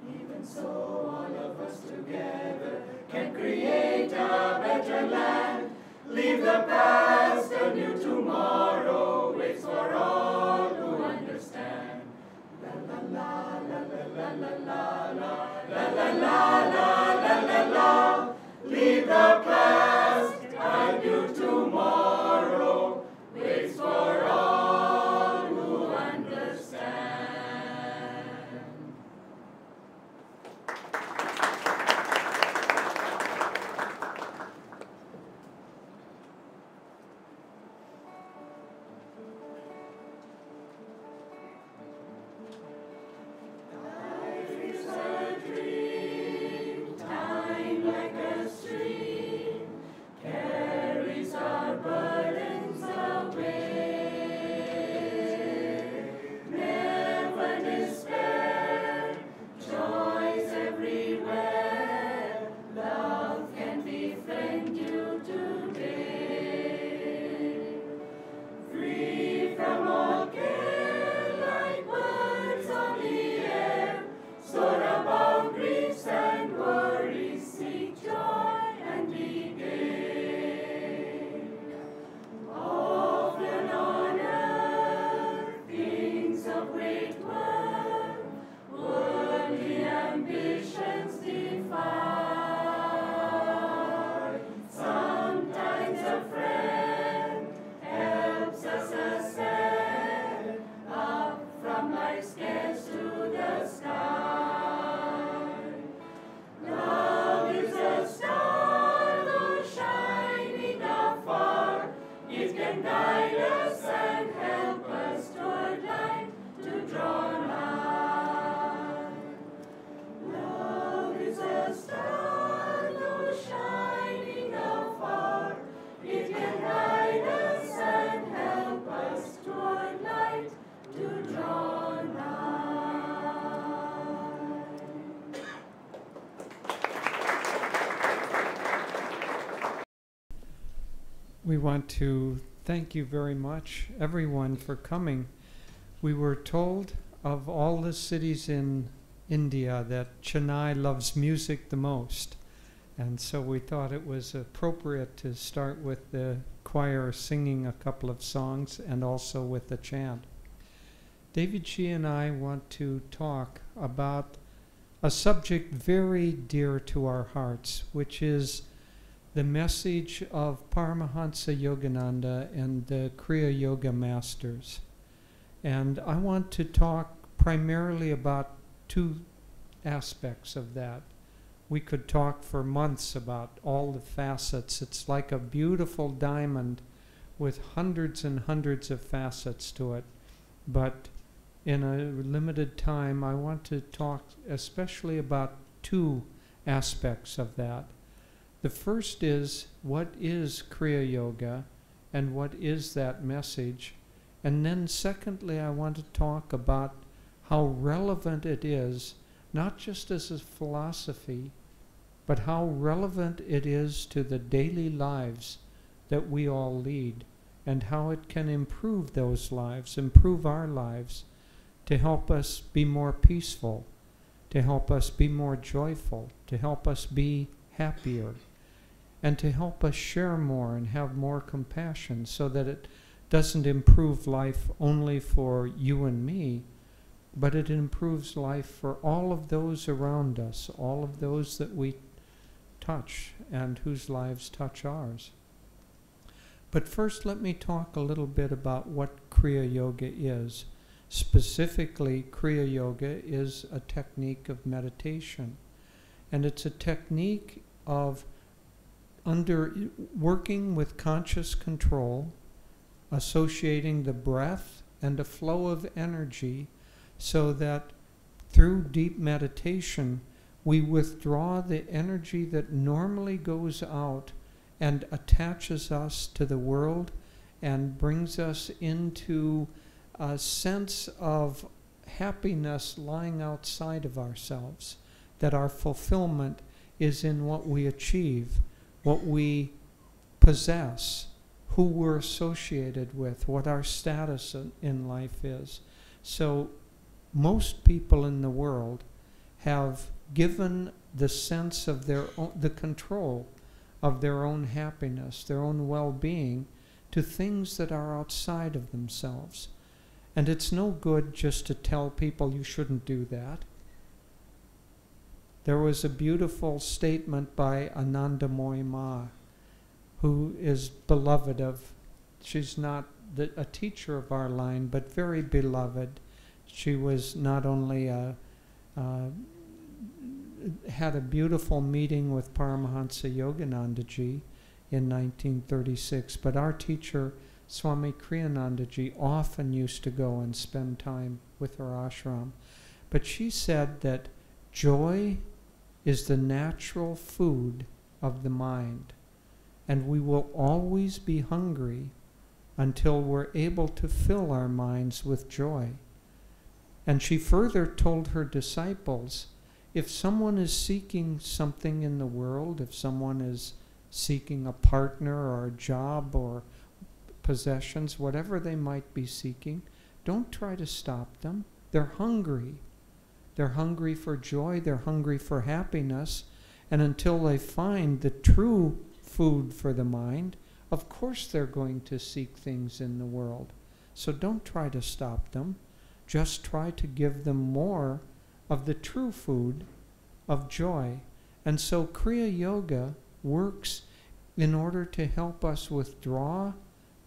Even so, all of us together can create a better land. Leave the past, a new tomorrow waits for all who understand. La la la la la la la la la la la la la. Leave the past, a new tomorrow waits for all who understand. We want to thank you very much, everyone, for coming. We were told of all the cities in India that Chennai loves music the most. And so we thought it was appropriate to start with the choir singing a couple of songs and also with the chant. David G and I want to talk about a subject very dear to our hearts, which is the message of Paramahansa Yogananda and the Kriya Yoga masters. And I want to talk primarily about two aspects of that. We could talk for months about all the facets. It's like a beautiful diamond with hundreds and hundreds of facets to it. But in a limited time, I want to talk especially about two aspects of that. The first is, what is Kriya Yoga and what is that message? And then secondly, I want to talk about how relevant it is, not just as a philosophy, but how relevant it is to the daily lives that we all lead, and how it can improve those lives, improve our lives, to help us be more peaceful, to help us be more joyful, to help us be happier, and to help us share more and have more compassion, so that it doesn't improve life only for you and me, but it improves life for all of those around us, all of those that we touch and whose lives touch ours. But first, let me talk a little bit about what Kriya Yoga is. Specifically, Kriya Yoga is a technique of meditation, and it's a technique of working with conscious control, associating the breath and a flow of energy, so that through deep meditation we withdraw the energy that normally goes out and attaches us to the world and brings us into a sense of happiness lying outside of ourselves, that our fulfillment is in what we achieve, what we possess, who we're associated with, what our status in life is. So most people in the world have given the sense of their own, the control of their own happiness, their own well-being, to things that are outside of themselves. And it's no good just to tell people you shouldn't do that. There was a beautiful statement by Anandamoy Ma, who is beloved of, she's not a teacher of our line, but very beloved. She was not only had a beautiful meeting with Paramahansa Yogananda ji in 1936, but our teacher, Swami Kriyananda ji, often used to go and spend time with her ashram. But she said that joy is the natural food of the mind, and we will always be hungry until we're able to fill our minds with joy. And she further told her disciples, if someone is seeking something in the world, if someone is seeking a partner or a job or possessions, whatever they might be seeking, don't try to stop them. They're hungry. They're hungry for joy. They're hungry for happiness. And until they find the true food for the mind, of course they're going to seek things in the world. So don't try to stop them. Just try to give them more of the true food of joy. And so Kriya Yoga works in order to help us withdraw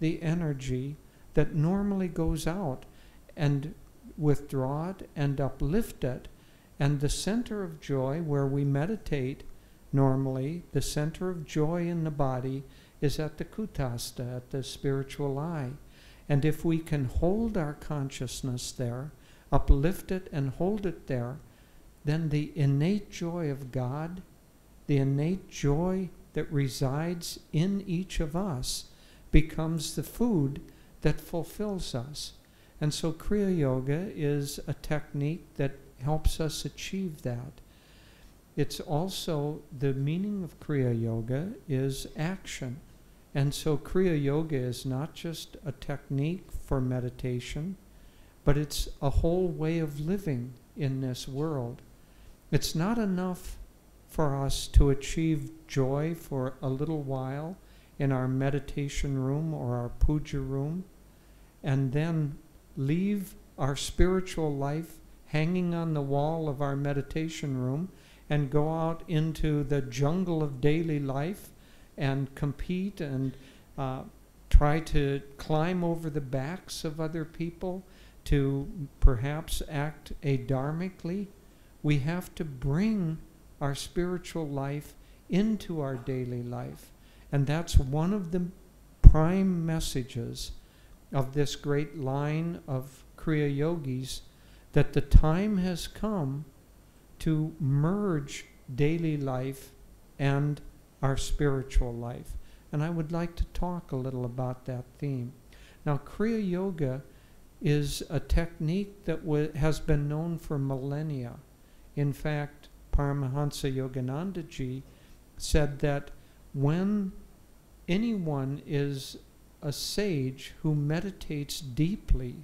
the energy that normally goes out, and withdraw it and uplift it. And the center of joy, where we meditate normally, the center of joy in the body is at the kutastha, at the spiritual eye. And if we can hold our consciousness there, uplift it and hold it there, then the innate joy of God, the innate joy that resides in each of us, becomes the food that fulfills us. And so Kriya Yoga is a technique that helps us achieve that. It's also, the meaning of Kriya Yoga is action. And so Kriya Yoga is not just a technique for meditation, but it's a whole way of living in this world. It's not enough for us to achieve joy for a little while in our meditation room or our puja room, and then leave our spiritual life hanging on the wall of our meditation room and go out into the jungle of daily life and compete and try to climb over the backs of other people, to perhaps act adharmically. We have to bring our spiritual life into our daily life. And that's one of the prime messages of this great line of Kriya Yogis, that the time has come to merge daily life and our spiritual life. And I would like to talk a little about that theme. Now, Kriya Yoga is a technique that has been known for millennia. In fact, Paramahansa Yogananda ji said that when anyone is a sage who meditates deeply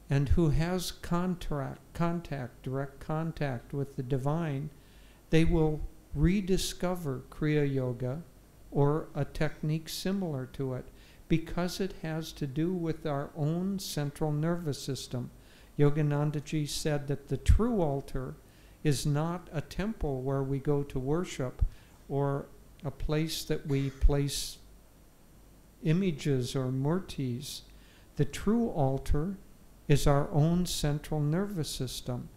and who has direct contact with the divine, they will rediscover Kriya Yoga or a technique similar to it, because it has to do with our own central nervous system. Yogananda ji said that the true altar is not a temple where we go to worship, or a place that we place images or murtis. The true altar is our own central nervous system.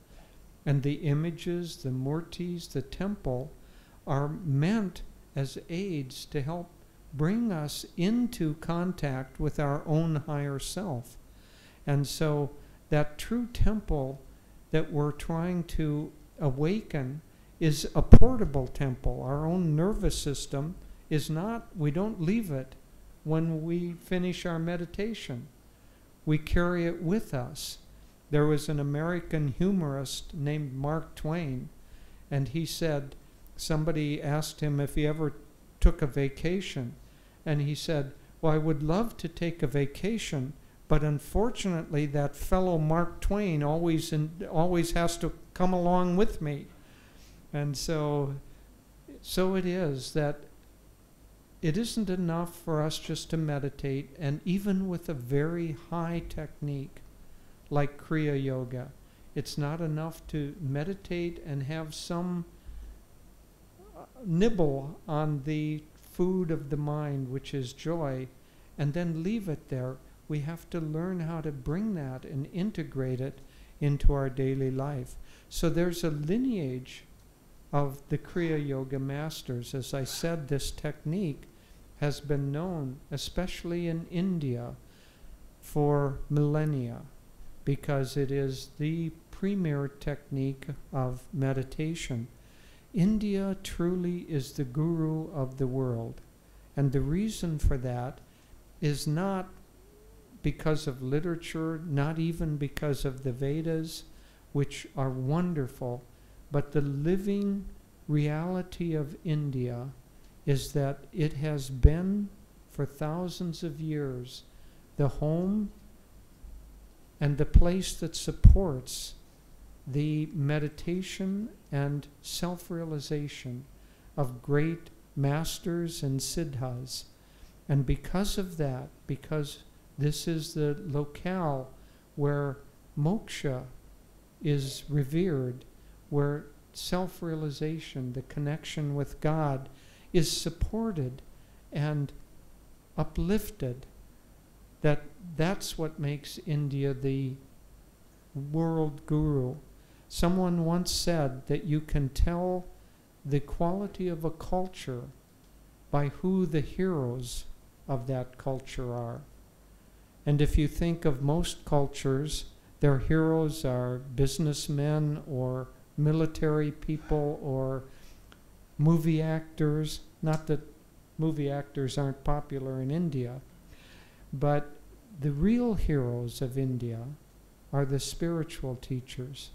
And the images, the murtis, the temple are meant as aids to help bring us into contact with our own higher self. And so that true temple that we're trying to awaken is a portable temple. Our own nervous system is not, we don't leave it when we finish our meditation. We carry it with us. There was an American humorist named Mark Twain, and he said, somebody asked him if he ever took a vacation, and he said, well, I would love to take a vacation, but unfortunately that fellow Mark Twain always has to come along with me. And so it is that it isn't enough for us just to meditate, and even with a very high technique like Kriya Yoga, it's not enough to meditate and have some nibble on the food of the mind, which is joy, and then leave it there. We have to learn how to bring that and integrate it into our daily life. So there's a lineage of the Kriya Yoga masters. As I said, this technique has been known, especially in India, for millennia, because it is the premier technique of meditation. India truly is the guru of the world. And the reason for that is not because of literature, not even because of the Vedas, which are wonderful, but the living reality of India is that it has been for thousands of years the home and the place that supports the meditation and self-realization of great masters and siddhas. And because of that, because this is the locale where moksha is revered, where self-realization, the connection with God, is supported and uplifted, that's what makes India the world guru. Someone once said that you can tell the quality of a culture by who the heroes of that culture are. And if you think of most cultures, their heroes are businessmen or military people or movie actors. Not that movie actors aren't popular in India, but the real heroes of India are the spiritual teachers.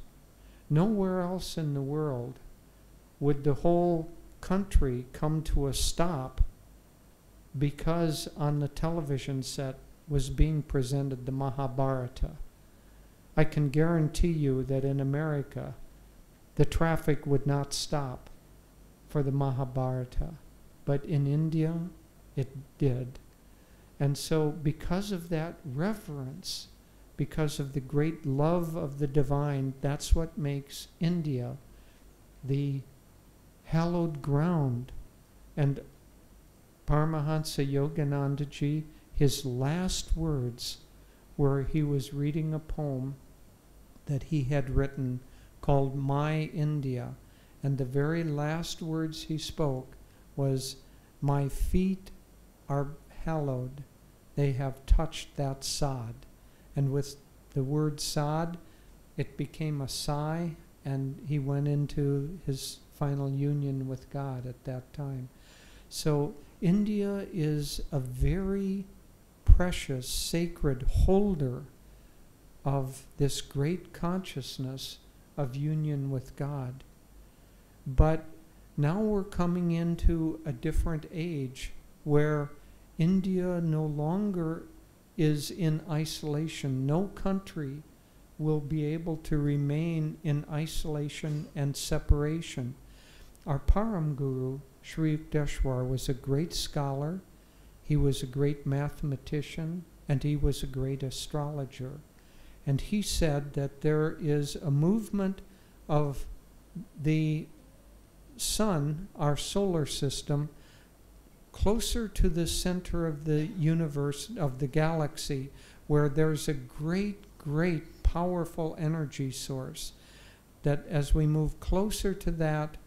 Nowhere else in the world would the whole country come to a stop because on the television set was being presented the Mahabharata. I can guarantee you that in America, the traffic would not stop for the Mahabharata, but in India, it did. And so because of that reverence, because of the great love of the divine, that's what makes India the hallowed ground. And Paramahansa Yogananda ji, his last words were he was reading a poem that he had written called My India. And the very last words he spoke was, my feet are hallowed. They have touched that sod. And with the word sod, it became a sigh, and he went into his final union with God at that time. So India is a very precious, sacred holder of this great consciousness of union with God. But now we're coming into a different age where India no longer is in isolation. No country will be able to remain in isolation and separation. Our Param Guru, Sri Yukteswar, was a great scholar, he was a great mathematician, and he was a great astrologer. And he said that there is a movement of the sun, our solar system, closer to the center of the universe, of the galaxy, where there's a great, great, powerful energy source. That as we move closer to that,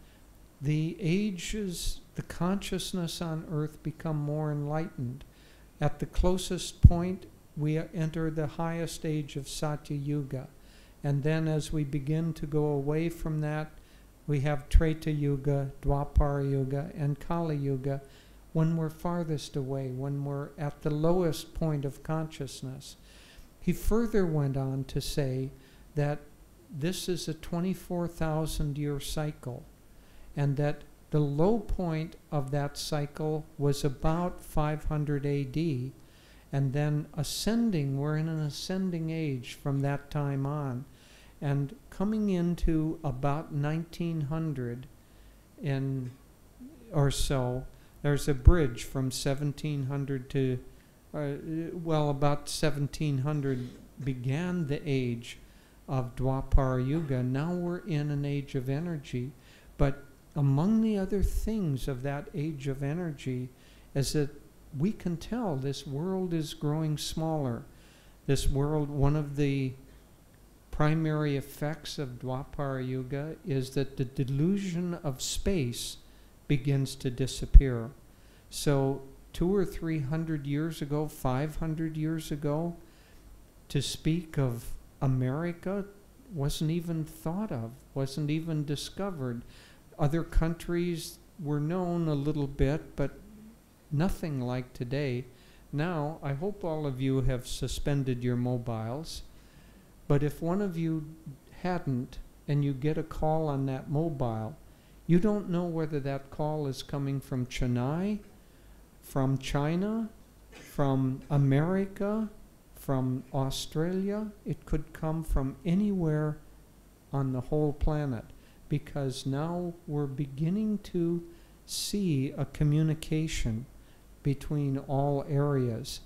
the ages, the consciousness on earth become more enlightened. At the closest point, we enter the highest age of Satya Yuga. And then as we begin to go away from that, we have Treta Yuga, Dwapara Yuga, and Kali Yuga, when we're farthest away, when we're at the lowest point of consciousness. He further went on to say that this is a 24,000-year cycle, and that The low point of that cycle was about 500 AD, and then ascending, we're in an ascending age from that time on. And coming into about 1900 or so, there's a bridge from 1700 to, about 1700 began the age of Dwapara Yuga. Now we're in an age of energy, but among the other things of that age of energy is that we can tell this world is growing smaller. This world, one of the primary effects of Dwapara Yuga is that the delusion of space begins to disappear. So 200 or 300 years ago, 500 years ago, to speak of America wasn't even thought of, wasn't even discovered. Other countries were known a little bit, but nothing like today. Now, I hope all of you have suspended your mobiles, but if one of you hadn't and you get a call on that mobile, you don't know whether that call is coming from Chennai, from China, from America, from Australia. It could come from anywhere on the whole planet, because now we're beginning to see a communication between all areas.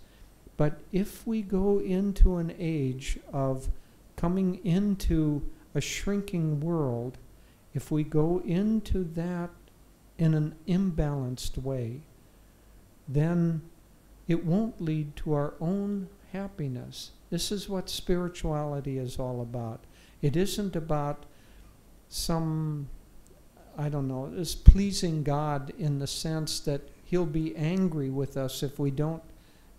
But if we go into an age of coming into a shrinking world, if we go into that in an imbalanced way, then it won't lead to our own happiness. This is what spirituality is all about. It isn't about is pleasing God in the sense that he'll be angry with us if we don't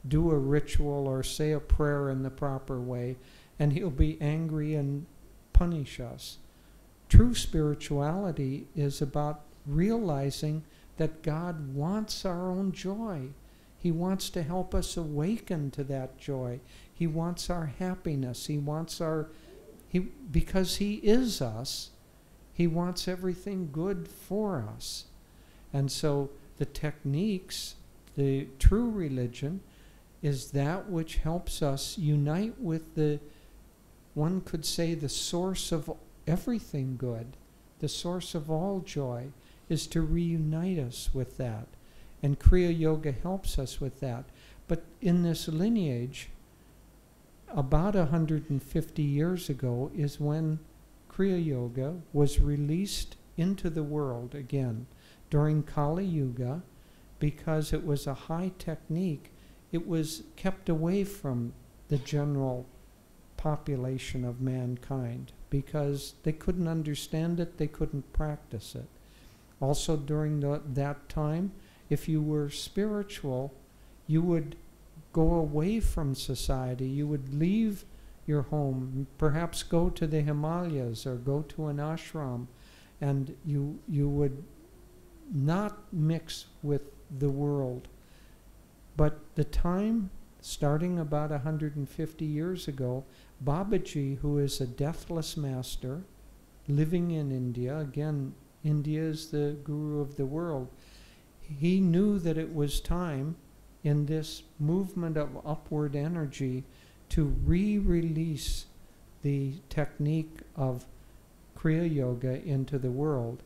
do a ritual or say a prayer in the proper way, and he'll be angry and punish us. True spirituality is about realizing that God wants our own joy. He wants to help us awaken to that joy. He wants our happiness. Because he is us, he wants everything good for us. And so the techniques, the true religion, is that which helps us unite with one could say, the source of everything good, the source of all joy, is to reunite us with that. And Kriya Yoga helps us with that. But in this lineage, about 150 years ago is when Kriya Yoga was released into the world again during Kali Yuga. Because it was a high technique, it was kept away from the general population of mankind because they couldn't understand it, they couldn't practice it. Also during that time, if you were spiritual, you would go away from society. You would leave your home, perhaps go to the Himalayas or go to an ashram, and you would not mix with the world. But the time, starting about 150 years ago, Babaji, who is a deathless master, living in India, again, India is the guru of the world, he knew that it was time in this movement of upward energy to re-release the technique of Kriya Yoga into the world.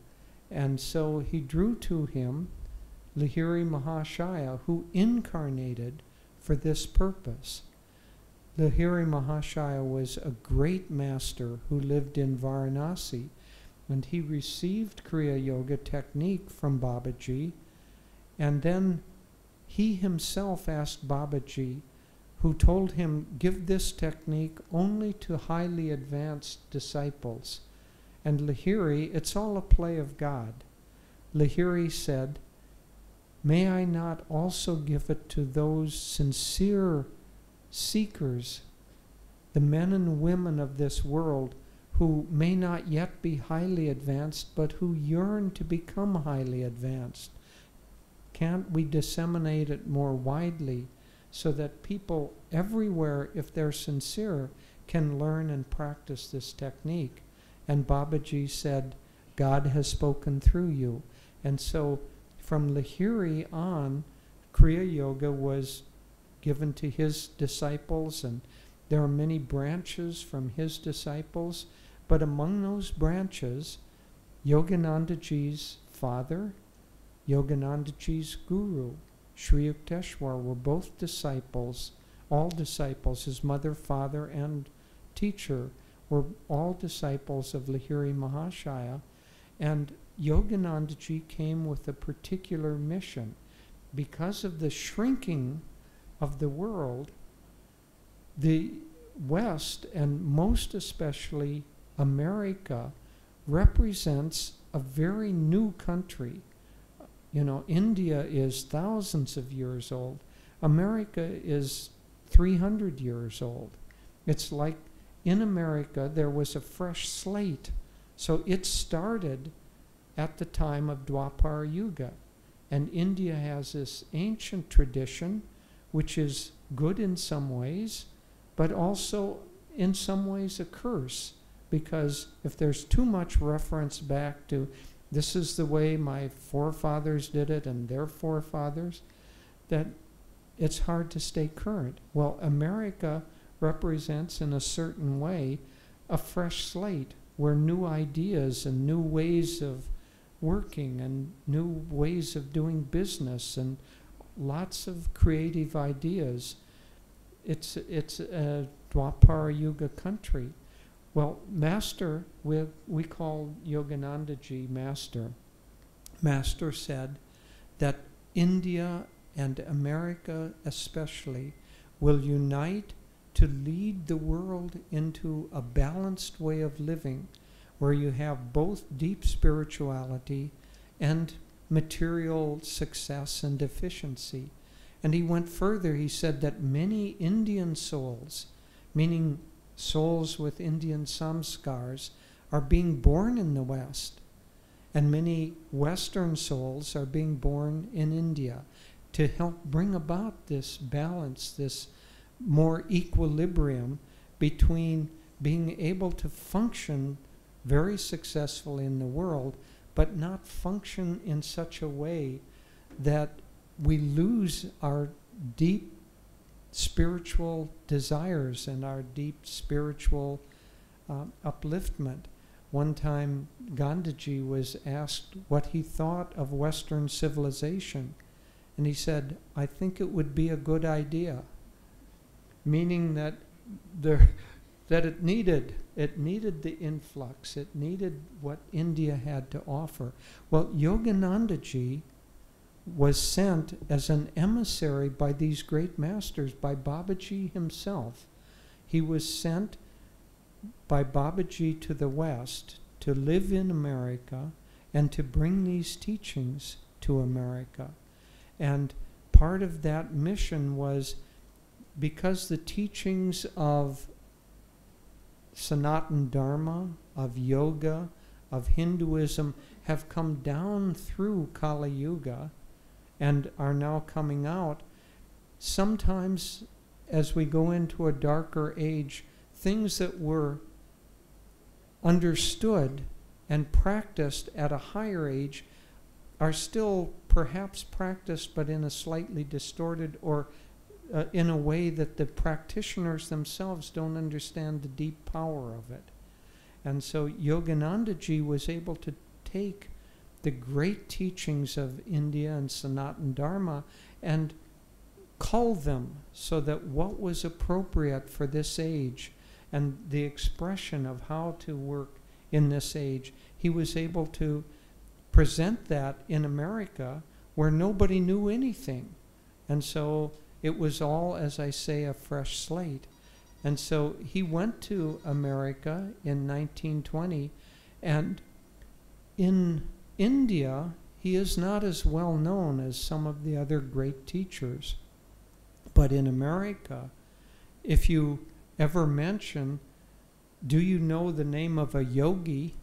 And so he drew to him Lahiri Mahashaya, who incarnated for this purpose. Lahiri Mahashaya was a great master who lived in Varanasi, and he received Kriya Yoga technique from Babaji, and then he himself asked Babaji, who told him, give this technique only to highly advanced disciples. And Lahiri, it's all a play of God. Lahiri said, may I not also give it to those sincere seekers, the men and women of this world who may not yet be highly advanced, but who yearn to become highly advanced? Can't we disseminate it more widely so that people everywhere, if they're sincere, can learn and practice this technique? And Babaji said, God has spoken through you. And so from Lahiri on, Kriya Yoga was given to his disciples, and there are many branches from his disciples. But among those branches, Yogananda Ji's father, Yogananda Ji's guru, Sri Yukteswar, were both disciples, all disciples. His mother, father, and teacher were all disciples of Lahiri Mahashaya. And Yogananda Ji came with a particular mission. Because of the shrinking of the world, the West, and most especially America, represents a very new country. You know, India is thousands of years old. America is 300 years old. It's like in America there was a fresh slate. So it started at the time of Dwapara Yuga. And India has this ancient tradition, which is good in some ways, but also in some ways a curse. Because if there's too much reference back to this is the way my forefathers did it and their forefathers, that it's hard to stay current. Well, America represents in a certain way a fresh slate where new ideas and new ways of working and new ways of doing business and lots of creative ideas. It's a Dwapara Yuga country. Well, Master, we call Yogananda Ji Master. Master said that India and America especially will unite to lead the world into a balanced way of living where you have both deep spirituality and material success and efficiency. And he went further. He said that many Indian souls, meaning souls with Indian samskars, are being born in the West. And many Western souls are being born in India to help bring about this balance, this more equilibrium between being able to function very successfully in the world, but not function in such a way that we lose our deep spiritual desires and our deep spiritual upliftment. One time, Gandhiji was asked what he thought of Western civilization, and he said, "I think it would be a good idea," meaning that it needed the influx, it needed what India had to offer. Well, Yogananda Ji was sent as an emissary by these great masters, by Babaji himself. He was sent by Babaji to the West to live in America and to bring these teachings to America. And part of that mission was because the teachings of Sanatana Dharma, of yoga, of Hinduism have come down through Kali Yuga and are now coming out. Sometimes as we go into a darker age, things that were understood and practiced at a higher age are still perhaps practiced, but in a slightly distorted or in a way that the practitioners themselves don't understand the deep power of it. And so Yogananda Ji was able to take the great teachings of India and Sanatana Dharma and cull them so that what was appropriate for this age and the expression of how to work in this age, he was able to present that in America where nobody knew anything. And so it was all, as I say, a fresh slate. And so he went to America in 1920, and in India, he is not as well known as some of the other great teachers. But in America, if you ever mention, do you know the name of a yogi?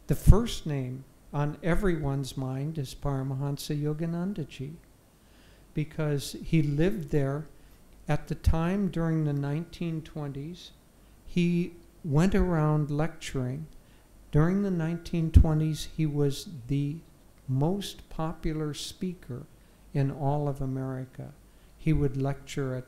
The first name on everyone's mind is Paramahansa Yogananda Ji, because he lived there at the time during the 1920s. He went around lecturing. During the 1920s, he was the most popular speaker in all of America. He would lecture at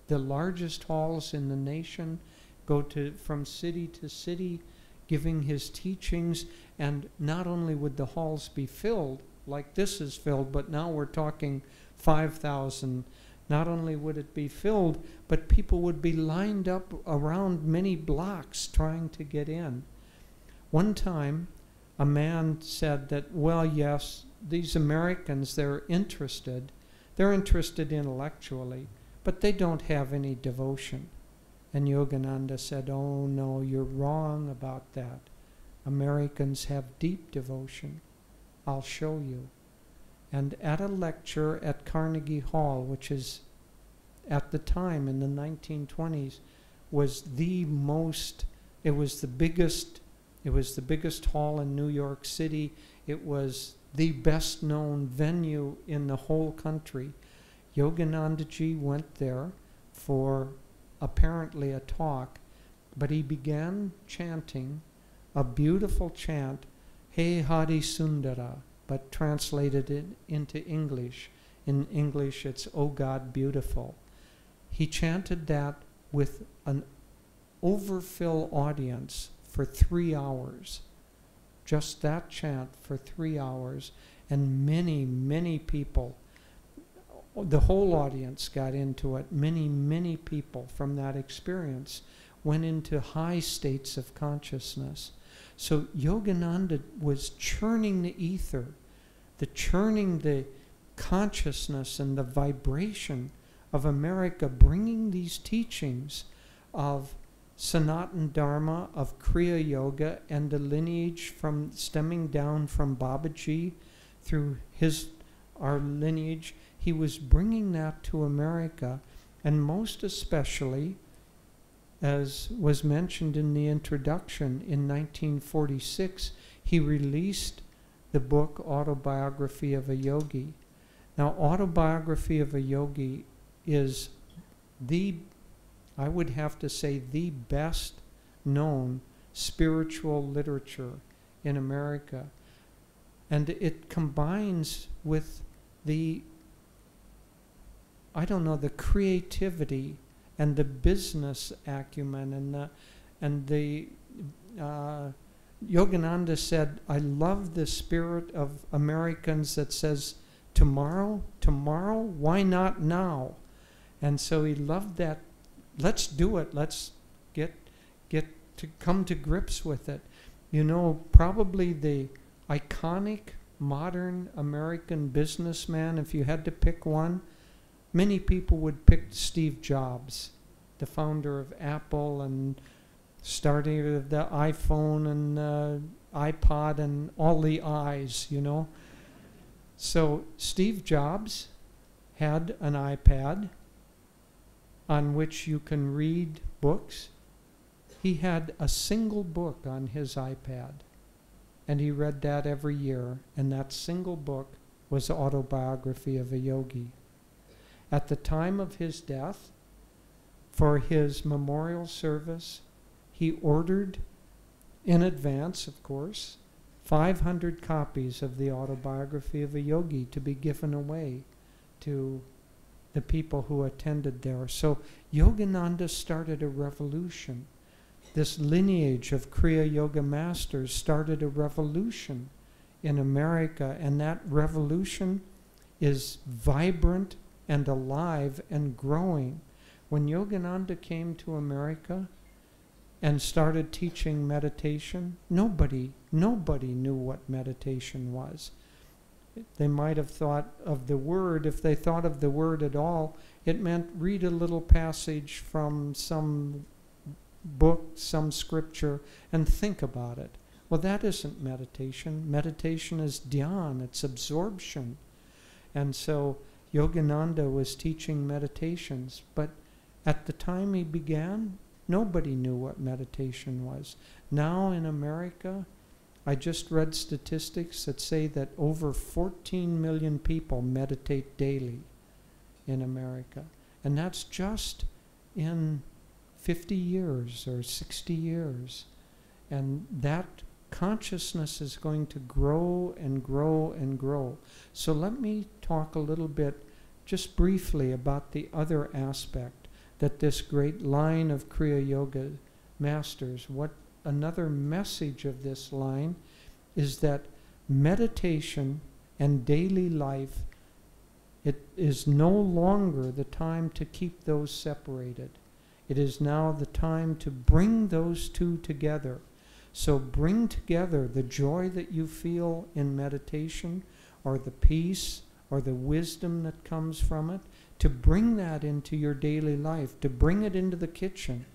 the largest halls in the nation, go from city to city, giving his teachings, and not only would the halls be filled, like this is filled, but now we're talking 5,000. Not only would it be filled, but people would be lined up around many blocks trying to get in. One time, a man said that, well, yes, these Americans, they're interested intellectually, but they don't have any devotion. And Yogananda said, oh no, you're wrong about that. Americans have deep devotion. I'll show you. And at a lecture at Carnegie Hall, which is at the time in the 1920s, was the biggest hall in New York City. It was the best known venue in the whole country. Yoganandaji went there for apparently a talk, but he began chanting a beautiful chant, He Hari Sundara, but translated it into English. In English, it's, Oh God, beautiful. He chanted that with an overfill audience for 3 hours. Just that chant for 3 hours, and many, many people, the whole audience got into it. Many, many people from that experience went into high states of consciousness. So Yogananda was churning the ether, churning the consciousness and the vibration of America, bringing these teachings of Sanatana Dharma, of Kriya Yoga, and the lineage from stemming down from Babaji through our lineage. He was bringing that to America, and most especially, as was mentioned in the introduction, in 1946, he released the book Autobiography of a Yogi. Now, Autobiography of a Yogi is I would have to say, the best known spiritual literature in America. And it combines with the creativity and the business acumen and the Yogananda said, I love the spirit of Americans that says, tomorrow, why not now? And so he loved that. Let's do it. Let's get to come to grips with it. You know, probably the iconic modern American businessman, if you had to pick one, many people would pick Steve Jobs, the founder of Apple and starting of the iPhone and iPod and all the I's, you know. So Steve Jobs had an iPad on which you can read books. He had a single book on his iPad, and he read that every year, and that single book was Autobiography of a Yogi. At the time of his death, for his memorial service, he ordered, in advance of course, 500 copies of the Autobiography of a Yogi to be given away to the people who attended there. So Yogananda started a revolution. This lineage of Kriya Yoga masters started a revolution in America, and that revolution is vibrant and alive and growing. When Yogananda came to America and started teaching meditation, nobody knew what meditation was. They might have thought of the word, if they thought of the word at all, it meant read a little passage from some book, some scripture, and think about it. Well, that isn't meditation. Meditation is dhyan, it's absorption. And so Yogananda was teaching meditations, but at the time he began, nobody knew what meditation was. Now in America, I just read statistics that say that over 14 million people meditate daily in America. And that's just in 50 years or 60 years. And that consciousness is going to grow and grow and grow. So let me talk a little bit, just briefly, about the other aspect that this great line of Kriya Yoga masters, what another message of this line is that meditation and daily life, it is no longer the time to keep those separated. It is now the time to bring those two together. So bring together the joy that you feel in meditation, or the peace, or the wisdom that comes from it, to bring that into your daily life, to bring it into the kitchen,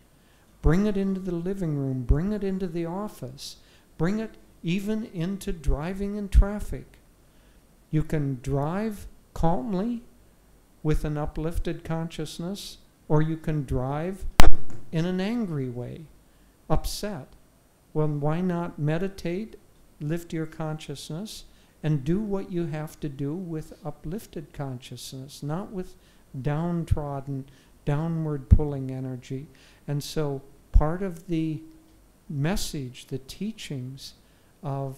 bring it into the living room, bring it into the office, bring it even into driving in traffic. You can drive calmly with an uplifted consciousness, or you can drive in an angry way, upset. Well, why not meditate, lift your consciousness, and do what you have to do with uplifted consciousness, not with downtrodden, downward pulling energy. And so part of the message, the teachings of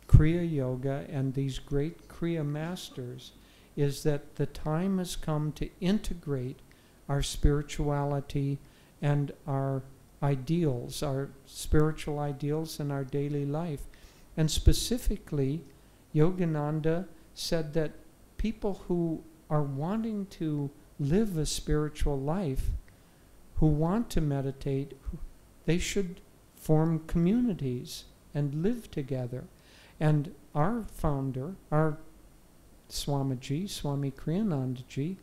Kriya Yoga and these great Kriya masters is that the time has come to integrate our spirituality and our ideals, our spiritual ideals in our daily life. And specifically, Yogananda said that people who are wanting to live a spiritual life, who want to meditate, they should form communities and live together. And our founder, our Swamiji, Swami Kriyanandaji,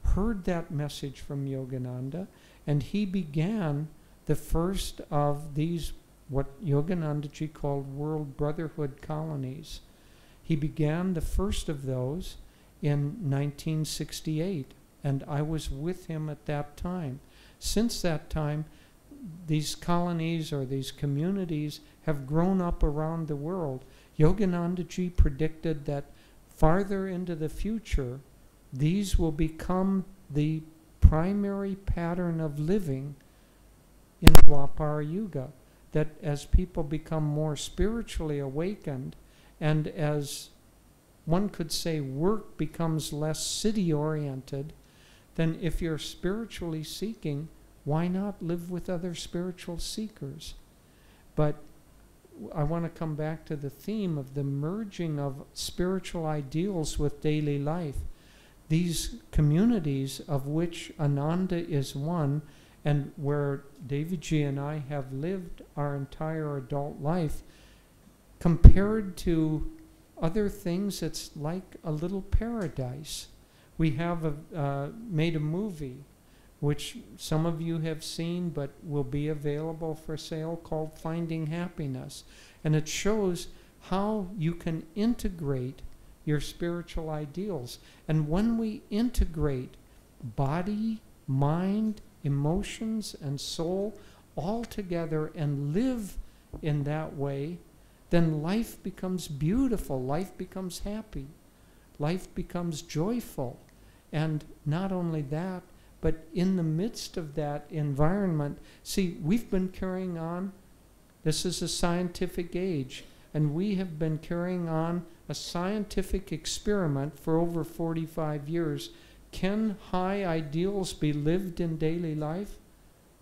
heard that message from Yogananda, and he began the first of these, what Yoganandaji called World Brotherhood colonies. He began the first of those in 1968, and I was with him at that time. Since that time, these colonies or these communities have grown up around the world. Yoganandaji predicted that farther into the future, these will become the primary pattern of living in Dwapara Yuga, that as people become more spiritually awakened, and as one could say work becomes less city-oriented, then if you're spiritually seeking, why not live with other spiritual seekers? But I want to come back to the theme of the merging of spiritual ideals with daily life. These communities, of which Ananda is one, and where Daviji and I have lived our entire adult life, compared to other things, it's like a little paradise. We have made a movie, which some of you have seen but will be available for sale, called Finding Happiness. And it shows how you can integrate your spiritual ideals. And when we integrate body, mind, emotions, and soul all together and live in that way, then life becomes beautiful, life becomes happy, life becomes joyful. And not only that, but in the midst of that environment, see, we've been carrying on, this is a scientific age, and we have been carrying on a scientific experiment for over 45 years. Can high ideals be lived in daily life?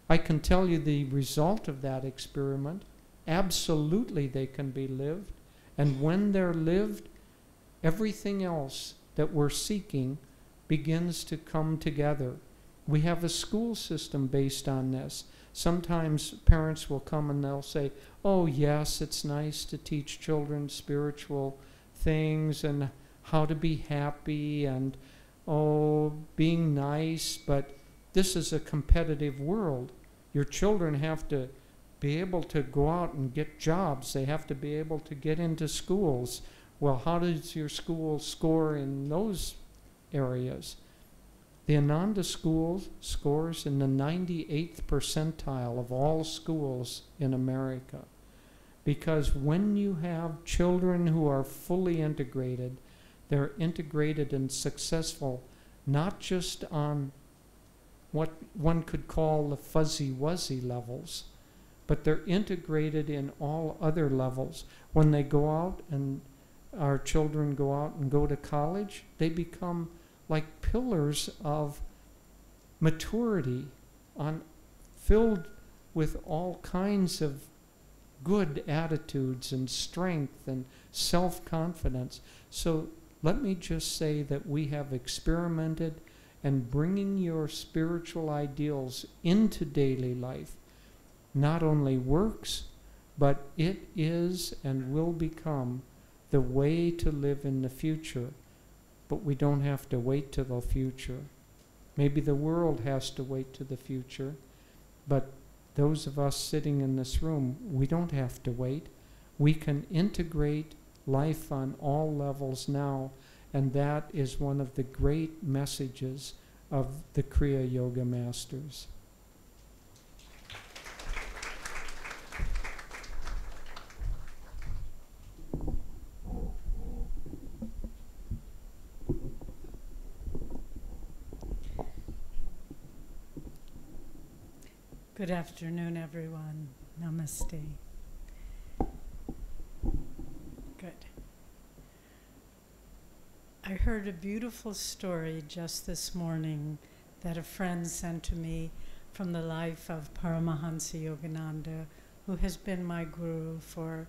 I can tell you the result of that experiment. Absolutely they can be lived. And when they're lived, everything else that we're seeking begins to come together. We have a school system based on this. Sometimes parents will come and they'll say, oh yes, it's nice to teach children spiritual things and how to be happy and being nice, but this is a competitive world. Your children have to be able to go out and get jobs. They have to be able to get into schools. Well, how does your school score in those areas? The Ananda school scores in the 98th percentile of all schools in America. Because when you have children who are fully integrated, they're integrated and successful, not just on what one could call the fuzzy-wuzzy levels, but they're integrated in all other levels. When they go out and our children go out and go to college, they become like pillars of maturity, filled with all kinds of good attitudes and strength and self-confidence. So let me just say that we have experimented, and bringing your spiritual ideals into daily life not only works, but it is and will become the way to live in the future. But we don't have to wait to the future. Maybe the world has to wait to the future, but those of us sitting in this room, we don't have to wait. We can integrate life on all levels now, and that is one of the great messages of the Kriya Yoga Masters. Good afternoon, everyone. Namaste. Good. I heard a beautiful story just this morning that a friend sent to me from the life of Paramahansa Yogananda, who has been my guru for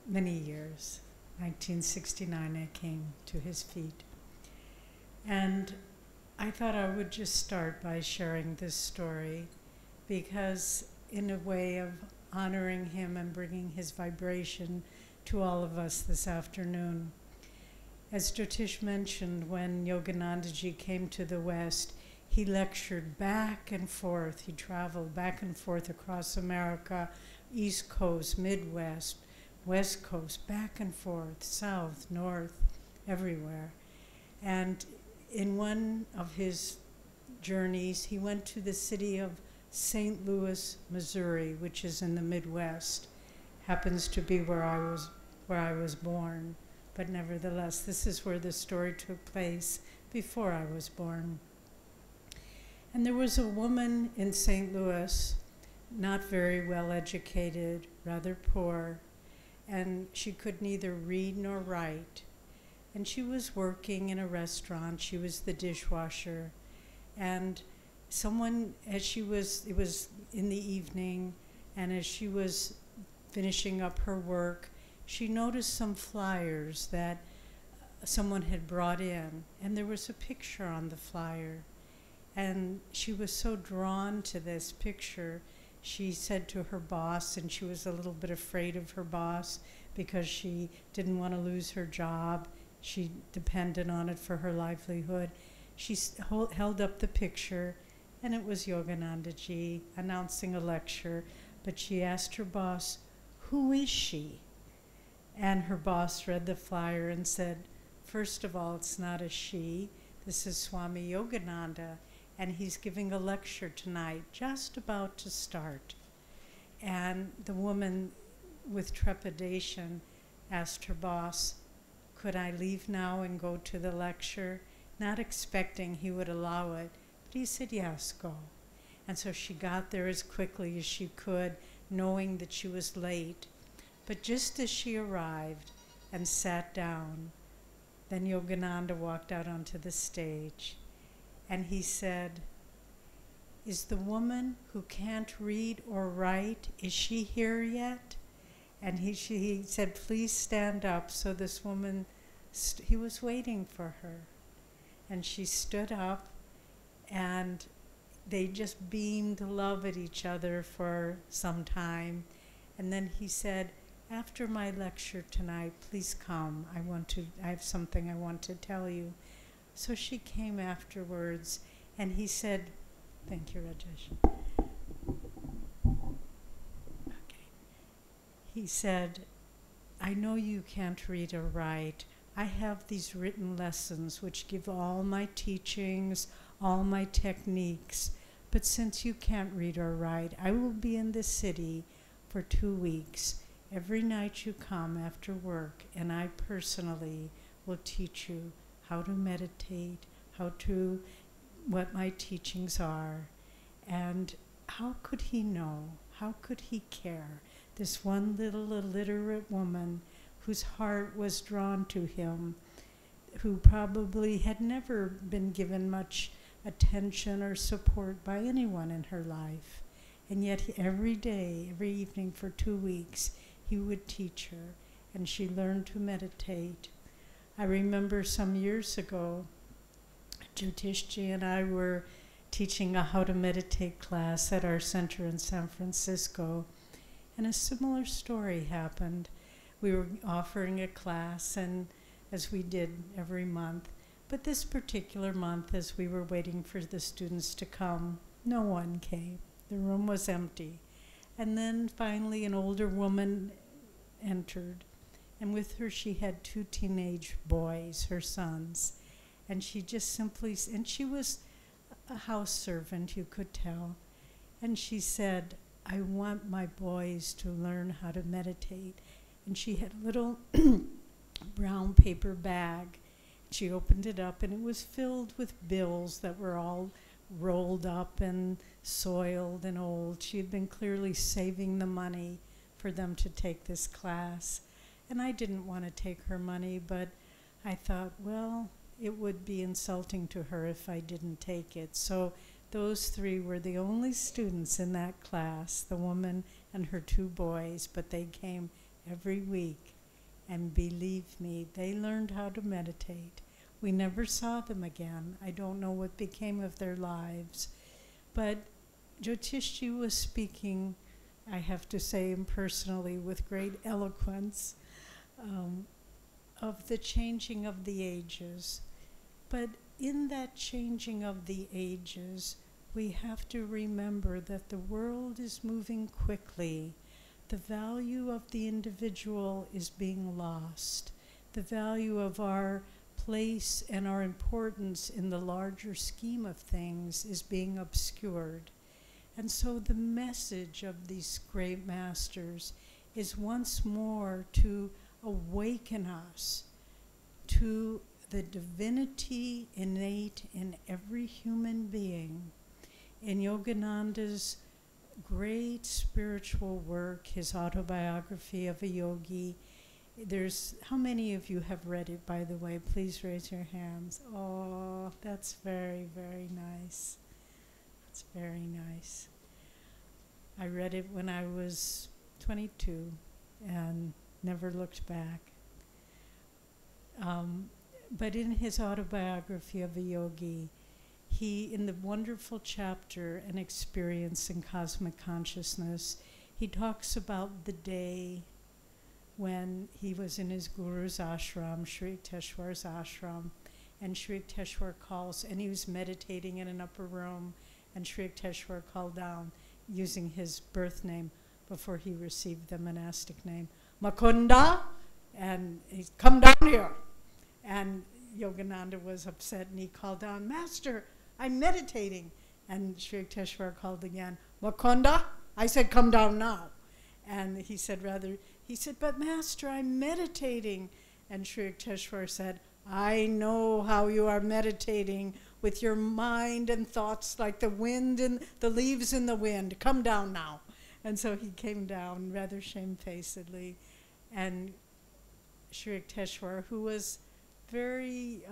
many years. 1969, I came to his feet. And I thought I would just start by sharing this story because in a way of honoring him and bringing his vibration to all of us this afternoon. As Jyotish mentioned, when Yoganandaji came to the West, he lectured back and forth. He traveled back and forth across America, East Coast, Midwest, West Coast, back and forth, South, North, everywhere. And in one of his journeys, he went to the city of St. Louis, Missouri, which is in the Midwest. Happens to be where I was born, but nevertheless, this is where the story took place before I was born. And there was a woman in St. Louis, not very well educated, rather poor, and she could neither read nor write. And she was working in a restaurant. She was the dishwasher. And someone, it was in the evening, and as she was finishing up her work, she noticed some flyers that someone had brought in. And there was a picture on the flyer. And she was so drawn to this picture, she said to her boss, and she was a little bit afraid of her boss because she didn't want to lose her job. She depended on it for her livelihood. She held up the picture, and it was Yoganandaji announcing a lecture, but she asked her boss, "Who is she?" And her boss read the flyer and said, "First of all, it's not a she. This is Swami Yogananda, and he's giving a lecture tonight, just about to start." And the woman, with trepidation, asked her boss, "Could I leave now and go to the lecture?" Not expecting he would allow it, but he said, "Yes, go." And so she got there as quickly as she could, knowing that she was late. But just as she arrived and sat down, then Yogananda walked out onto the stage, and he said, "Is the woman who can't read or write, is she here yet?" And he said, "Please stand up." So this woman, he was waiting for her. And she stood up, and they just beamed love at each other for some time. And then he said, "After my lecture tonight, please come. I have something I want to tell you." So she came afterwards, and he said, thank you, Rajesh. He said, "I know you can't read or write. I have these written lessons which give all my teachings, all my techniques. But since you can't read or write, I will be in the city for 2 weeks. Every night you come after work, and I personally will teach you how to meditate, what my teachings are, and how could he know? How could he care? This one little illiterate woman whose heart was drawn to him, who probably had never been given much attention or support by anyone in her life. And yet every day, every evening for 2 weeks, he would teach her, and she learned to meditate. I remember some years ago, Jyotishji and I were teaching a how to meditate class at our center in San Francisco, and a similar story happened. We were offering a class, and as we did every month, but this particular month, as we were waiting for the students to come, no one came. The room was empty. And then finally an older woman entered, and with her she had 2 teenage boys, her sons, and she just simply, and she was a house servant, you could tell, and she said, I want my boys to learn how to meditate. And she had a little brown paper bag. She opened it up, and it was filled with bills that were all rolled up and soiled and old. She had been clearly saving the money for them to take this class. And I didn't want to take her money, but I thought, well, it would be insulting to her if I didn't take it. So those 3 were the only students in that class, the woman and her 2 boys, but they came every week. And believe me, they learned how to meditate. We never saw them again. I don't know what became of their lives. But Jyotishji was speaking, I have to say impersonally, with great eloquence, of the changing of the ages. But in that changing of the ages, we have to remember that the world is moving quickly. The value of the individual is being lost. The value of our place and our importance in the larger scheme of things is being obscured. And so the message of these great masters is once more to awaken us to the divinity innate in every human being. In Yogananda's great spiritual work, his autobiography of a yogi, how many of you have read it, by the way? Please raise your hands. Oh, that's very, very nice. That's very nice. I read it when I was 22 and never looked back. But in his autobiography of a yogi, he, in the wonderful chapter, An Experience in Cosmic Consciousness, he talks about the day when he was in his guru's ashram, Sri Yukteswar's ashram, and Sri Yukteswar calls, and he was meditating in an upper room, and Sri Yukteswar called down using his birth name before he received the monastic name, Makunda, and he's come down here. And Yogananda was upset, and he called down, Master, I'm meditating. And Sri Yukteswar called again, Makunda, I said, come down now. And he said, but Master, I'm meditating. And Sri Yukteswar said, I know how you are meditating with your mind and thoughts like the wind and the leaves in the wind. Come down now. And so he came down rather shamefacedly. And Sri Yukteswar, who was very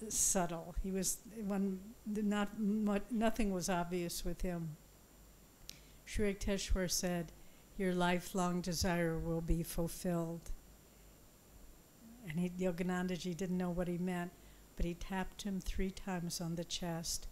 subtle, he was nothing was obvious with him. Sri Yukteswar said, your lifelong desire will be fulfilled. And Yoganandaji didn't know what he meant, but he tapped him 3 times on the chest,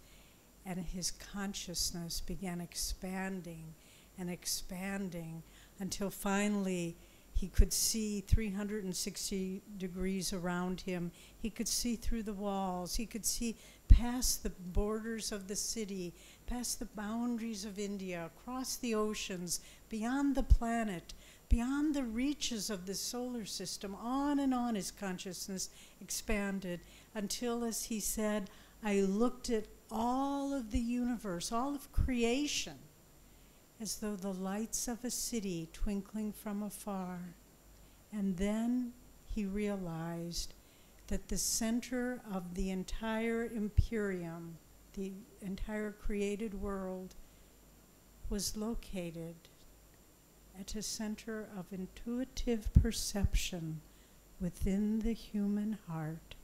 and his consciousness began expanding and expanding until finally he could see 360 degrees around him. He could see through the walls. He could see past the borders of the city, past the boundaries of India, across the oceans, beyond the planet, beyond the reaches of the solar system. On and on his consciousness expanded until, as he said, I looked at all of the universe, all of creation, as though the lights of a city twinkling from afar. And then he realized that the center of the entire imperium, the entire created world was located at a center of intuitive perception within the human heart.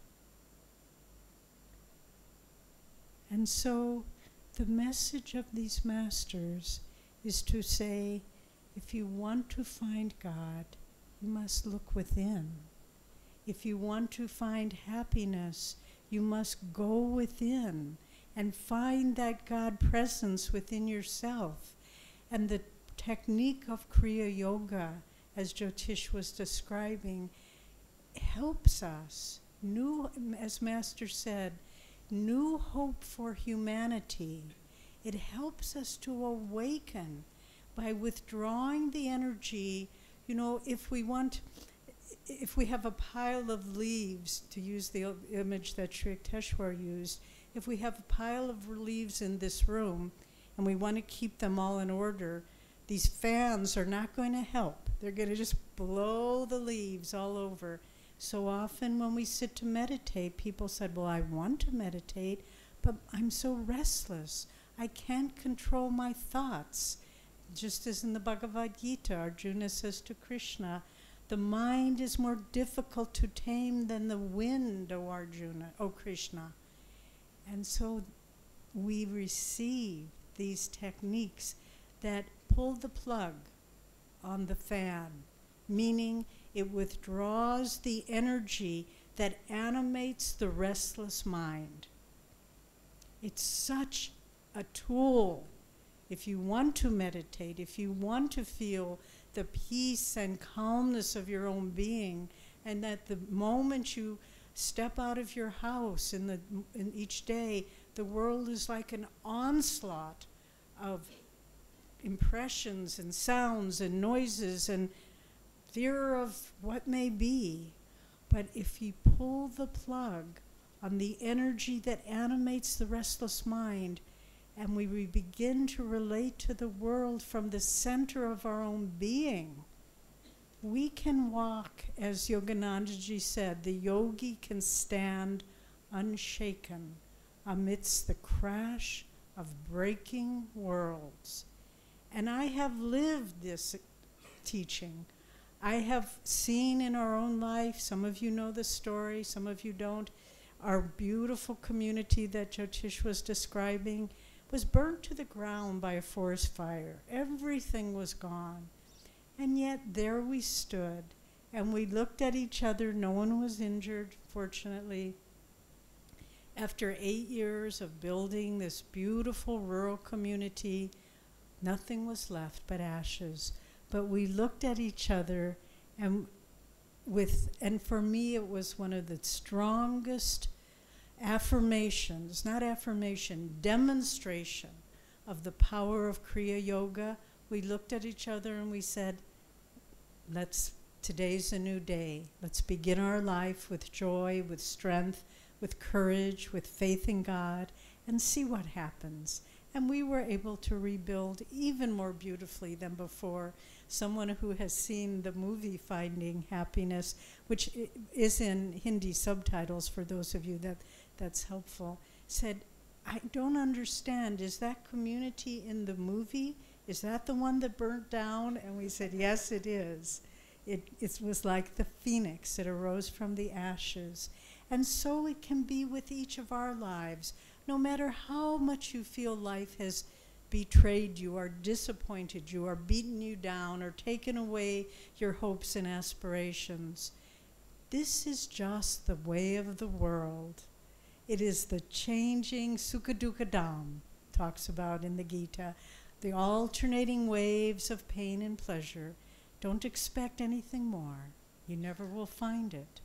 And so the message of these masters is to say, if you want to find God, you must look within. If you want to find happiness, you must go within and find that God presence within yourself. And the technique of Kriya Yoga, as Jyotish was describing, helps us, as Master said, new hope for humanity. It helps us to awaken by withdrawing the energy. You know, if we have a pile of leaves, to use the image that Sri Yukteswar used, if we have a pile of leaves in this room and we want to keep them all in order, these fans are not going to help. They're going to just blow the leaves all over. So often when we sit to meditate, people said, well, I want to meditate, but I'm so restless. I can't control my thoughts. Just as in the Bhagavad Gita, Arjuna says to Krishna, the mind is more difficult to tame than the wind, O Arjuna, O Krishna. And so we receive these techniques that pull the plug on the fan, meaning it withdraws the energy that animates the restless mind. It's such a tool. If you want to meditate, if you want to feel the peace and calmness of your own being, and that the moment you step out of your house in each day, the world is like an onslaught of impressions and sounds and noises and fear of what may be. But if you pull the plug on the energy that animates the restless mind, and we begin to relate to the world from the center of our own being, we can walk, as Yogananda said, the yogi can stand unshaken amidst the crash of breaking worlds. And I have lived this teaching. I have seen in our own life, some of you know the story, some of you don't, our beautiful community that Jyotish was describing was burnt to the ground by a forest fire. Everything was gone. And yet there we stood, and we looked at each other. No one was injured, fortunately. After 8 years of building this beautiful rural community, nothing was left but ashes. But we looked at each other, and for me it was one of the strongest demonstration of the power of Kriya Yoga. We looked at each other and we said, today's a new day. Let's begin our life with joy, with strength, with courage, with faith in God, and see what happens. And we were able to rebuild even more beautifully than before. Someone who has seen the movie Finding Happiness, which is in Hindi subtitles for those of you that's helpful, said, I don't understand. Is that community in the movie? Is that the one that burnt down? And we said, yes, it is. It was like the phoenix. It arose from the ashes. And so it can be with each of our lives. No matter how much you feel life has betrayed you or disappointed you or beaten you down or taken away your hopes and aspirations, this is just the way of the world. It is the changing Sukha Dukkha Dham, talks about in the Gita, the alternating waves of pain and pleasure. Don't expect anything more. You never will find it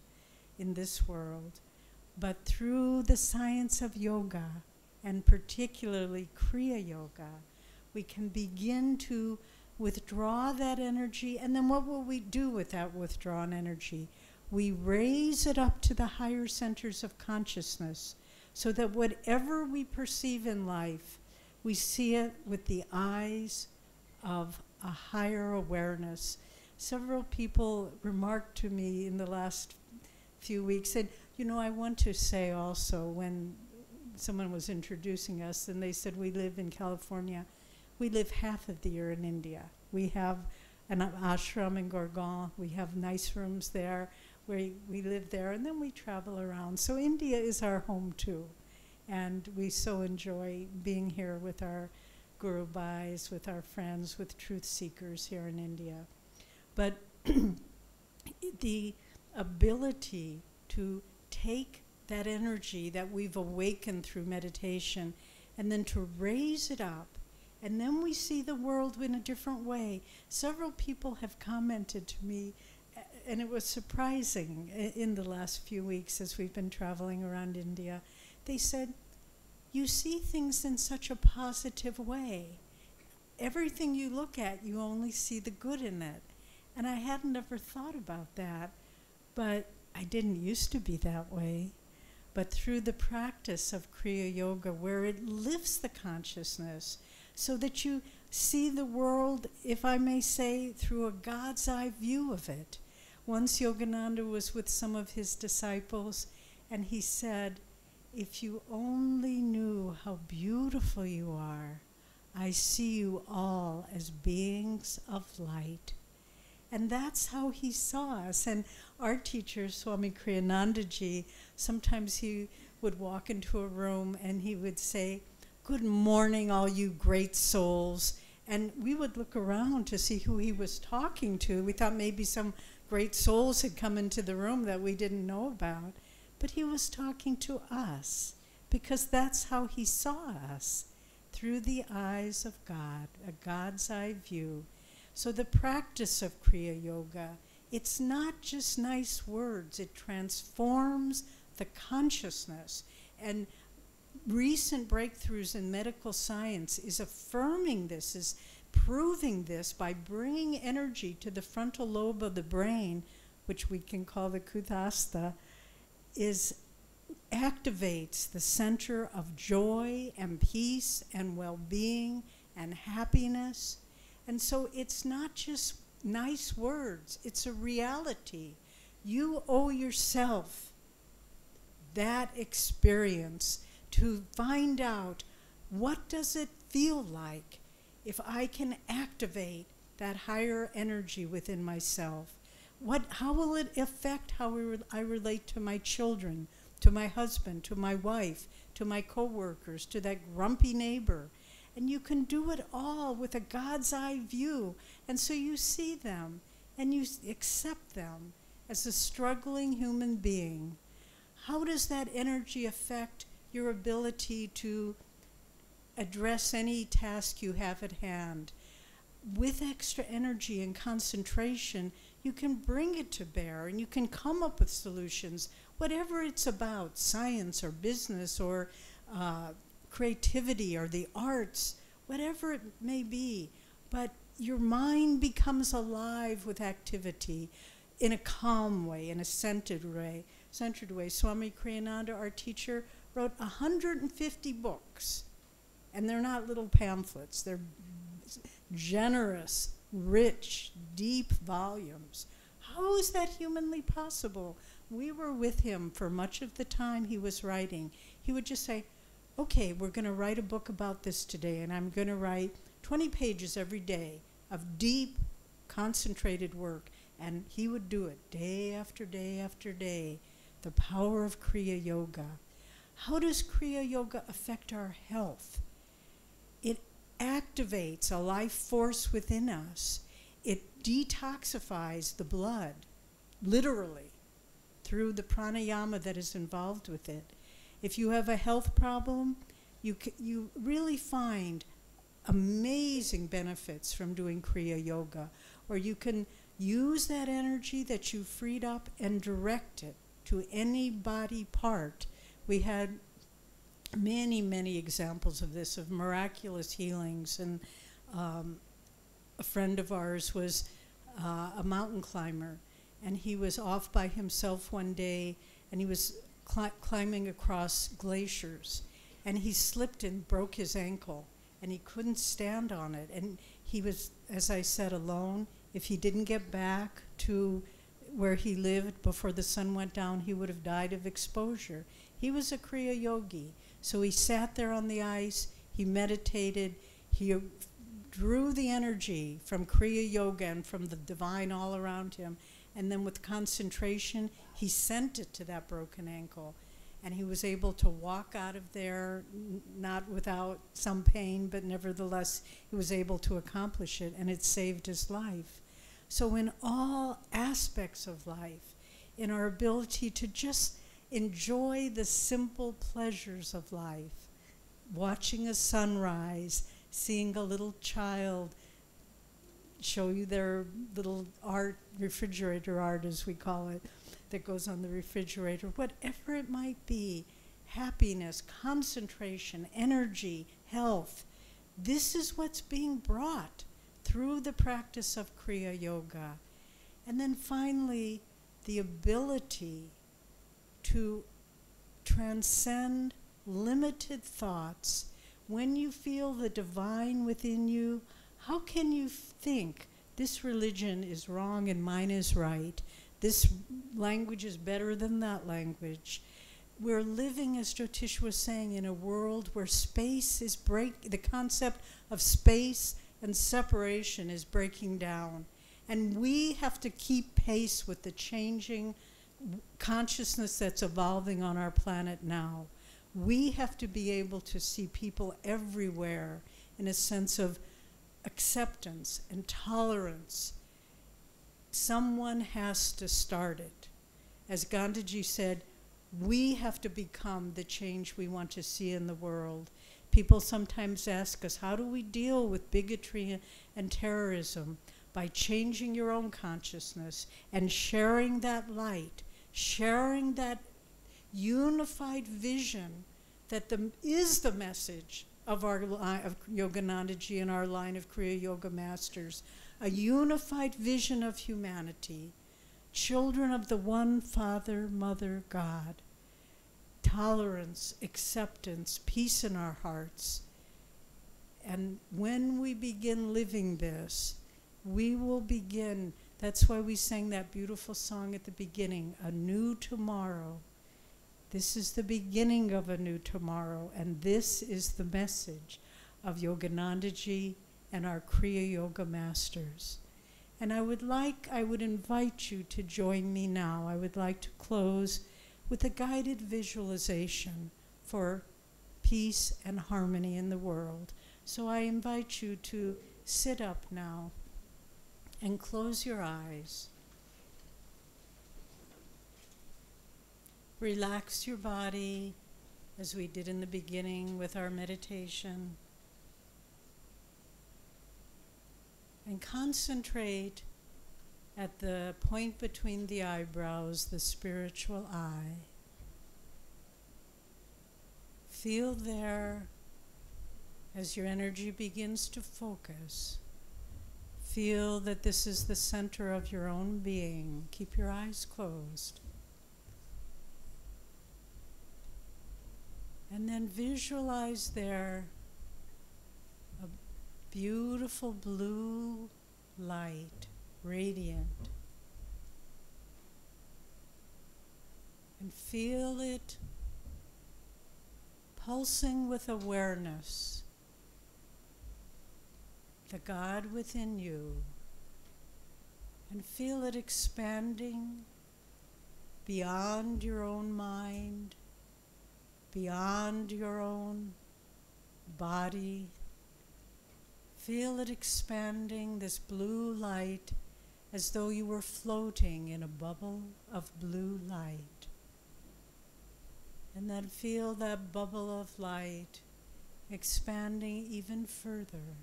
in this world. But through the science of yoga, and particularly Kriya Yoga, we can begin to withdraw that energy. And then what will we do with that withdrawn energy? We raise it up to the higher centers of consciousness so that whatever we perceive in life, we see it with the eyes of a higher awareness. Several people remarked to me in the last few weeks, said, I want to say also, when someone was introducing us, and they said, we live in California. We live half of the year in India. We have an ashram in Gurgaon. We have nice rooms there. We live there, and then we travel around. So India is our home, too. And we so enjoy being here with our Guru Bhais, with our friends, with truth seekers here in India. But the ability to take that energy that we've awakened through meditation and then to raise it up, and then we see the world in a different way. Several people have commented to me, and it was surprising in the last few weeks as we've been traveling around India. They said, you see things in such a positive way. Everything you look at, you only see the good in it. And I hadn't ever thought about that, but I didn't used to be that way. But through the practice of Kriya Yoga, where it lifts the consciousness so that you see the world, if I may say, through a God's eye view of it. Once Yogananda was with some of his disciples, and he said, if you only knew how beautiful you are, I see you all as beings of light. And that's how he saw us. And our teacher, Swami Kriyanandaji, sometimes he would walk into a room and he would say, good morning, all you great souls. And we would look around to see who he was talking to. We thought maybe some great souls had come into the room that we didn't know about. But he was talking to us because that's how he saw us, through the eyes of God, a God's eye view. So the practice of Kriya Yoga, it's not just nice words. It transforms the consciousness. And recent breakthroughs in medical science is affirming this, is proving this by bringing energy to the frontal lobe of the brain, which we can call the Kuthastha, activates the center of joy and peace and well-being and happiness. And so it's not just nice words, it's a reality. You owe yourself that experience to find out, what does it feel like if I can activate that higher energy within myself? How will it affect how I relate to my children, to my husband, to my wife, to my coworkers, to that grumpy neighbor? And you can do it all with a God's eye view. And so you see them and you accept them as a struggling human being. How does that energy affect your ability to address any task you have at hand? With extra energy and concentration, you can bring it to bear and you can come up with solutions, whatever it's about, science or business or creativity or the arts, whatever it may be. But your mind becomes alive with activity in a calm way, in a centered way. Swami Kriyananda, our teacher, wrote 150 books. And they're not little pamphlets. They're generous, rich, deep volumes. How is that humanly possible? We were with him for much of the time he was writing. He would just say, okay, we're going to write a book about this today, and I'm going to write 20 pages every day of deep, concentrated work. And he would do it day after day after day. The power of Kriya Yoga. How does Kriya Yoga affect our health? It activates a life force within us. It detoxifies the blood, literally, through the pranayama that is involved with it. If you have a health problem, you really find amazing benefits from doing Kriya Yoga, or you can use that energy that you freed up and direct it to any body part. We had many, many examples of this, of miraculous healings. And a friend of ours was a mountain climber, and he was off by himself one day, and he was climbing across glaciers, and he slipped and broke his ankle, and he couldn't stand on it. And he was, as I said, alone. If he didn't get back to where he lived before the sun went down, he would have died of exposure. He was a Kriya Yogi. So he sat there on the ice, he meditated, he drew the energy from Kriya Yoga and from the divine all around him, and then with concentration, he sent it to that broken ankle. And he was able to walk out of there, not without some pain, but nevertheless, he was able to accomplish it, and it saved his life. So in all aspects of life, in our ability to just enjoy the simple pleasures of life, watching a sunrise, seeing a little child show you their little art, refrigerator art as we call it, that goes on the refrigerator, whatever it might be, happiness, concentration, energy, health. This is what's being brought through the practice of Kriya Yoga. And then finally, the ability to transcend limited thoughts. When you feel the divine within you, how can you think this religion is wrong and mine is right? This language is better than that language. We're living, as Jyotish was saying, in a world where space is the concept of space and separation is breaking down. And we have to keep pace with the changing consciousness that's evolving on our planet now. We have to be able to see people everywhere in a sense of acceptance and tolerance. Someone has to start it. As Gandhiji said, we have to become the change we want to see in the world. People sometimes ask us, how do we deal with bigotry and terrorism? By changing your own consciousness and sharing that light, sharing that unified vision that is the message of our of Yoganandaji and our line of Kriya Yoga masters, a unified vision of humanity, children of the one Father, Mother, God, tolerance, acceptance, peace in our hearts. And when we begin living this, we will begin, that's why we sang that beautiful song at the beginning, a new tomorrow. This is the beginning of a new tomorrow, and this is the message of Yoganandaji and our Kriya Yoga masters. And I would invite you to join me now. I would like to close with a guided visualization for peace and harmony in the world. So I invite you to sit up now and close your eyes. Relax your body as we did in the beginning with our meditation. And concentrate at the point between the eyebrows, the spiritual eye. Feel there as your energy begins to focus. Feel that this is the center of your own being. Keep your eyes closed. And then visualize there a beautiful blue light, radiant. And feel it pulsing with awareness, the God within you. And feel it expanding beyond your own mind, beyond your own body. Feel it expanding, this blue light, as though you were floating in a bubble of blue light. And then feel that bubble of light expanding even further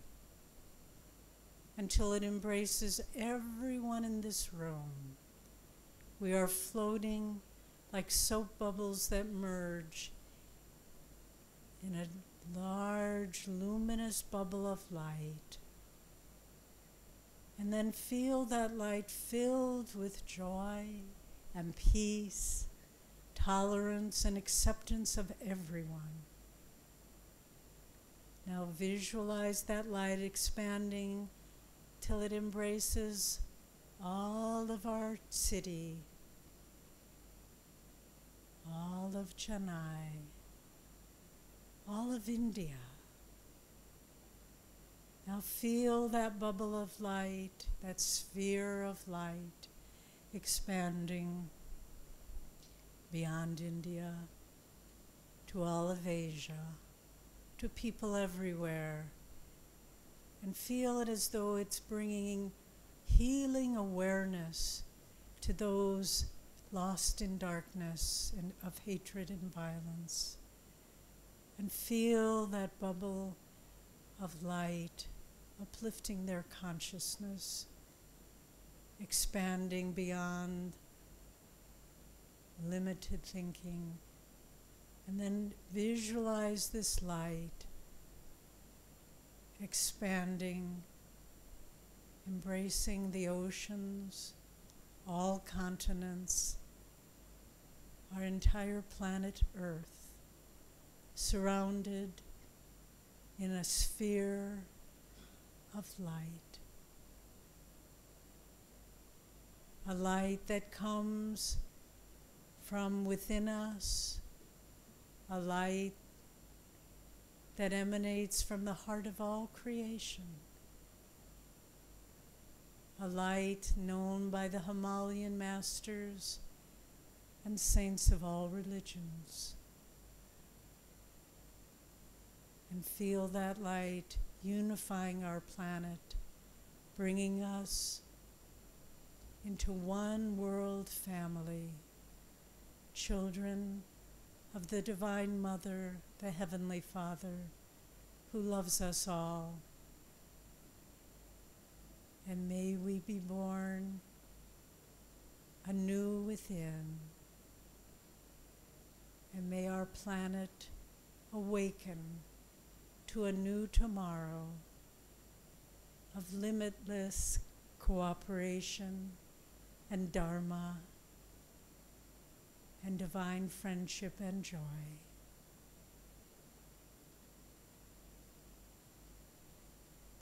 until it embraces everyone in this room. We are floating like soap bubbles that merge in a large, luminous bubble of light. And then feel that light filled with joy and peace, tolerance and acceptance of everyone. Now visualize that light expanding till it embraces all of our city, all of Chennai, all of India. Now feel that bubble of light, that sphere of light expanding beyond India to all of Asia, to people everywhere, and feel it as though it's bringing healing awareness to those lost in darkness and of hatred and violence. And feel that bubble of light uplifting their consciousness, expanding beyond limited thinking. And then visualize this light expanding, embracing the oceans, all continents, our entire planet Earth, surrounded in a sphere of light. A light that comes from within us, a light that emanates from the heart of all creation, a light known by the Himalayan masters and saints of all religions. And feel that light unifying our planet, bringing us into one world family, children of the Divine Mother, the Heavenly Father, who loves us all. And may we be born anew within, and may our planet awaken to a new tomorrow of limitless cooperation and dharma and divine friendship and joy.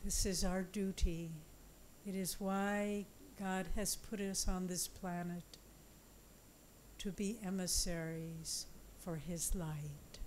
This is our duty. It is why God has put us on this planet, to be emissaries for His light.